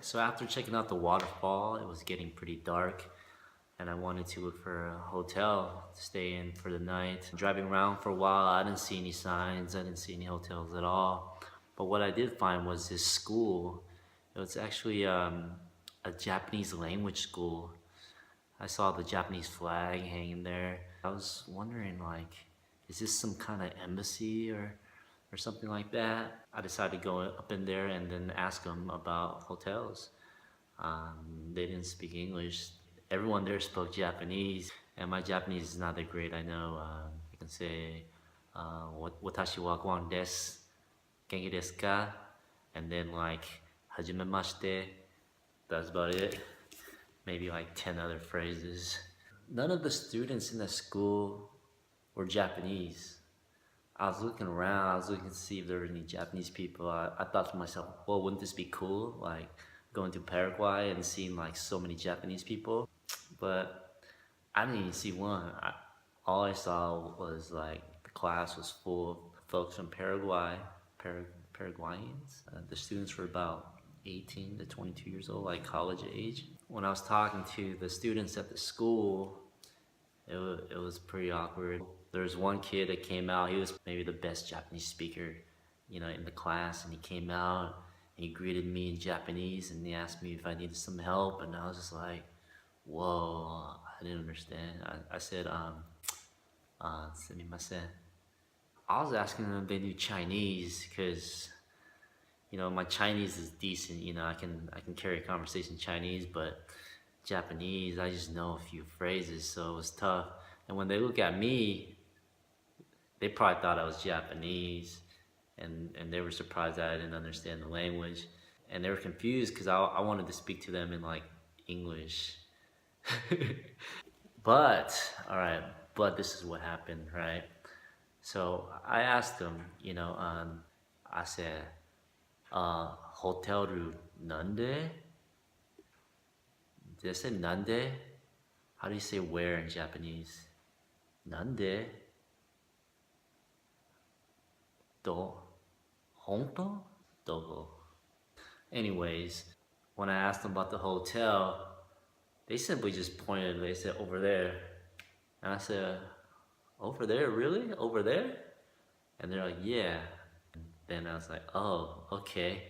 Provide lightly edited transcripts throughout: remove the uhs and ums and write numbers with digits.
So after checking out the waterfall, it was getting pretty dark and I wanted to look for a hotel to stay in for the night. Driving around for a while, I didn't see any signs, I didn't see any hotels at all. But what I did find was this school. It was actually a Japanese language school. I saw the Japanese flag hanging there. I was wondering, like, is this some kind of embassy or something like that? I decided to go up in there and then ask them about hotels. They didn't speak English. Everyone there spoke Japanese, and my Japanese is not that great. I know I can say, "Watashi wa Guang desu, genki desu ka?" And then like, "Hajimemashite." That's about it. Maybe like 10 other phrases. None of the students in the school were Japanese. I was looking around, I was looking to see if there were any Japanese people. I thought to myself, well, wouldn't this be cool? Like going to Paraguay and seeing like so many Japanese people. But I didn't even see one. All I saw was like the class was full of folks from Paraguay, Paraguayans. The students were about 18 to 22 years old, like college age. When I was talking to the students at the school, it was pretty awkward. There was one kid that came out, he was maybe the best Japanese speaker, in the class, and he came out and he greeted me in Japanese and he asked me if I needed some help, and I was just like, whoa, I didn't understand. I said, sumimasen. I was asking them if they knew Chinese because, my Chinese is decent, I can carry a conversation in Chinese, but Japanese, I just know a few phrases, so it was tough. And when they look at me, they probably thought I was Japanese, and they were surprised that I didn't understand the language. And they were confused because I wanted to speak to them in like English. But this is what happened, right? So I asked them, I said, hotel nande? Did I say nande? How do you say where in Japanese? Nande? Do? Honto? Dogo. Anyways, when I asked them about the hotel, they simply just pointed, they said, over there. And I said, over there, really? Over there? And they're like, yeah. And then I was like, oh, okay.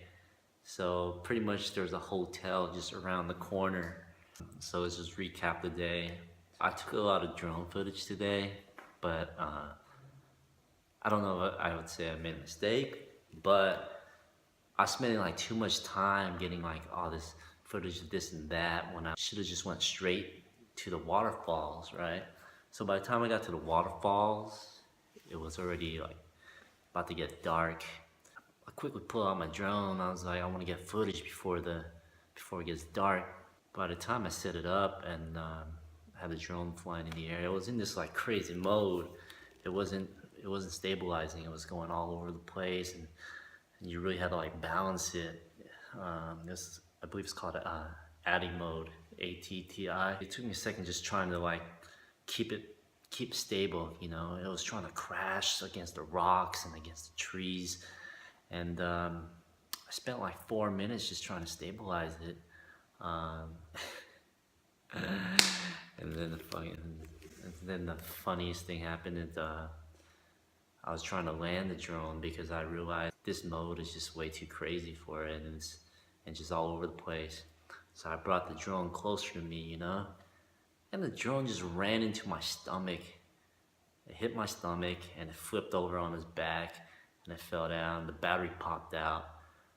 So pretty much there's a hotel just around the corner. So let's just recap the day. I took a lot of drone footage today, but I don't know if I would say I made a mistake, but I spent like too much time getting like all this footage of this and that when I should have just went straight to the waterfalls, right? So by the time I got to the waterfalls, it was already like about to get dark. I quickly pulled out my drone. I was like, I want to get footage before it gets dark. By the time I set it up and had the drone flying in the air, it was in this like crazy mode. It wasn't stabilizing. It was going all over the place, and you really had to like balance it. This, I believe it's called ATTI mode, ATTI. It took me a second just trying to like keep stable. It was trying to crash against the rocks and against the trees, and I spent like 4 minutes just trying to stabilize it. And then the funniest thing happened is I was trying to land the drone because I realized this mode is just way too crazy for it, and it's just all over the place. So I brought the drone closer to me, and the drone just ran into my stomach. It hit my stomach and it flipped over on its back and it fell down. The battery popped out,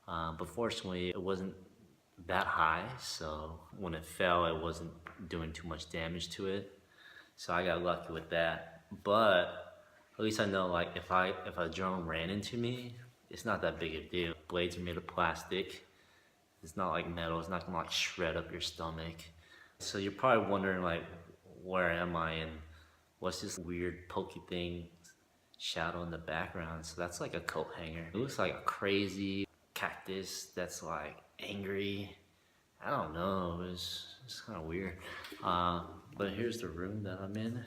but fortunately it wasn't that high, so when it fell it wasn't doing too much damage to it, so I got lucky with that. But at least I know, like, if a drone ran into me, it's not that big a deal. Blades are made of plastic. It's not like metal. It's not gonna like shred up your stomach. So you're probably wondering like, where am I and what's this weird pokey thing shadow in the background? So that's like a coat hanger. It looks like a crazy cactus that's like angry. I don't know, it's kind of weird. But here's the room that I'm in.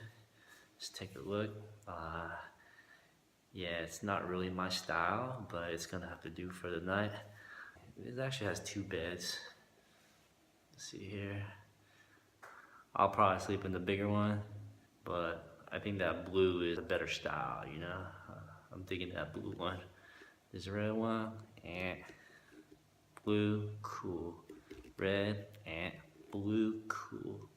Just take a look. Yeah, it's not really my style, but it's gonna have to do for the night. It actually has 2 beds. Let's see here. I'll probably sleep in the bigger one, but I think that blue is a better style, you know? I'm thinking that blue one. This red one, and blue, cool. Red and blue, cool.